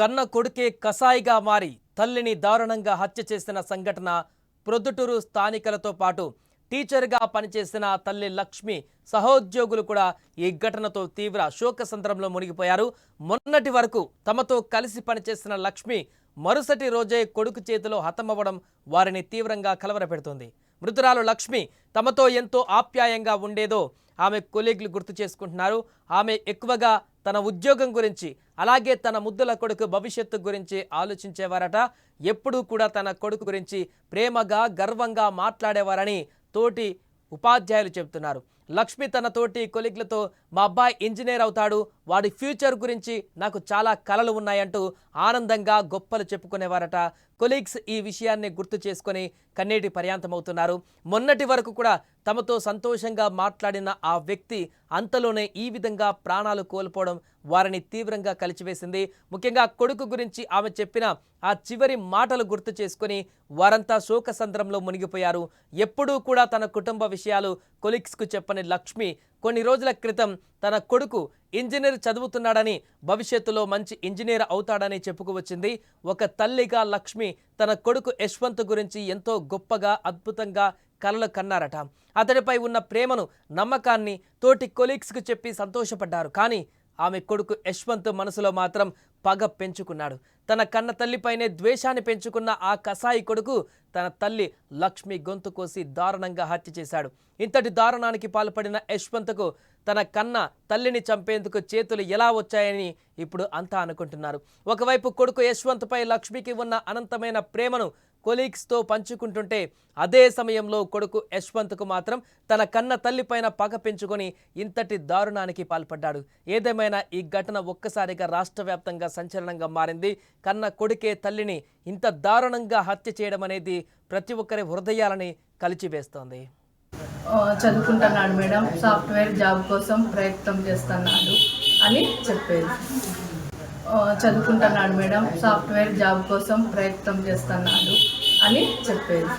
కన్న కొడుకే కసాయిగా మారి తల్లిని దారుణంగా హత్య చేసిన సంఘటన ప్రొద్దుటూరు స్థానికులతో పాటు టీచర్గా పనిచేసిన తల్లి లక్ష్మి సహోద్యోగులు కూడా ఈ ఘటనతో తీవ్ర శోకసంద్రంలో మునిగిపోయారు. మొన్నటి వరకు తమతో కలిసి పనిచేసిన లక్ష్మి మరుసటి రోజే కొడుకు చేతిలో హతమవ్వడం వారిని తీవ్రంగా కలవరపెడుతోంది. మృతురాలు లక్ష్మి తమతో ఎంతో ఆప్యాయంగా ఉండేదో ఆమె కొలీగ్లు గుర్తు చేసుకుంటున్నారు. ఆమె ఎక్కువగా తన ఉద్యోగం గురించి అలాగే తన ముద్దుల కొడుకు భవిష్యత్తు గురించి ఆలోచించేవారట. ఎప్పుడూ కూడా తన కొడుకు గురించి ప్రేమగా గర్వంగా మాట్లాడేవారని తోటి ఉపాధ్యాయులు చెబుతున్నారు. లక్ష్మి తన తోటి కొలీగ్లతో మా అబ్బాయి ఇంజనీర్ అవుతాడు, వాడి ఫ్యూచర్ గురించి నాకు చాలా కలలు ఉన్నాయంటూ ఆనందంగా గొప్పలు చెప్పుకునేవారట. కొలీగ్స్ ఈ విషయాన్ని గుర్తు చేసుకొని కన్నీటి పర్యాంతమవుతున్నారు. మొన్నటి వరకు కూడా తమతో సంతోషంగా మాట్లాడిన ఆ వ్యక్తి అంతలోనే ఈ విధంగా ప్రాణాలు కోల్పోవడం వారిని తీవ్రంగా కలిచివేసింది. ముఖ్యంగా కొడుకు గురించి ఆమె చెప్పిన ఆ చివరి మాటలు గుర్తు చేసుకొని వారంతా శోకసంద్రంలో మునిగిపోయారు. ఎప్పుడూ కూడా తన కుటుంబ విషయాలు కొలీగ్స్కు చెప్పని లక్ష్మి కొన్ని రోజుల క్రితం తన కొడుకు ఇంజనీర్ చదువుతున్నాడని, భవిష్యత్తులో మంచి ఇంజనీర్ అవుతాడని చెప్పుకువచ్చింది. ఒక తల్లిగా లక్ష్మి తన కొడుకు యశ్వంత్ గురించి ఎంతో గొప్పగా అద్భుతంగా కలలు కన్నారట. అతడిపై ఉన్న ప్రేమను నమ్మకాన్ని తోటి కొలీగ్స్కు చెప్పి సంతోషపడ్డారు. కానీ ఆమె కొడుకు యశ్వంత్ మనసులో మాత్రం పగ పెంచుకున్నాడు. తన కన్న తల్లిపైనే ద్వేషాన్ని పెంచుకున్న ఆ కసాయి కొడుకు తన తల్లి లక్ష్మి గొంతు కోసి దారుణంగా హత్య చేశాడు. ఇంతటి దారుణానికి పాల్పడిన యశ్వంత్కు తన కన్న తల్లిని చంపేందుకు చేతులు ఎలా వచ్చాయని ఇప్పుడు అంతా అనుకుంటున్నారు. ఒకవైపు కొడుకు యశ్వంత్పై లక్ష్మికి ఉన్న అనంతమైన ప్రేమను కొలీగ్స్తో పంచుకుంటుంటే, అదే సమయంలో కొడుకు యశ్వంత్కు మాత్రం తన కన్న తల్లిపైన పగ పెంచుకొని ఇంతటి దారుణానికి పాల్పడ్డాడు. ఏదేమైనా ఈ ఘటన ఒక్కసారిగా రాష్ట్ర వ్యాప్తంగా సంచలనంగా మారింది. కన్న కొడుకే తల్లిని ఇంత దారుణంగా హత్య చేయడం అనేది ప్రతి ఒక్కరి హృదయాలని కలిచివేస్తోంది. చదువుకుంటున్నాడు మేడం, సాఫ్ట్వేర్ జాబ్ కోసం ప్రయత్నం చేస్తున్నాడు అని చెప్పేది. చదువుకుంటున్నాడు మేడం, సాఫ్ట్వేర్ జాబ్ కోసం ప్రయత్నం చేస్తున్నాడు అని చెప్పేది.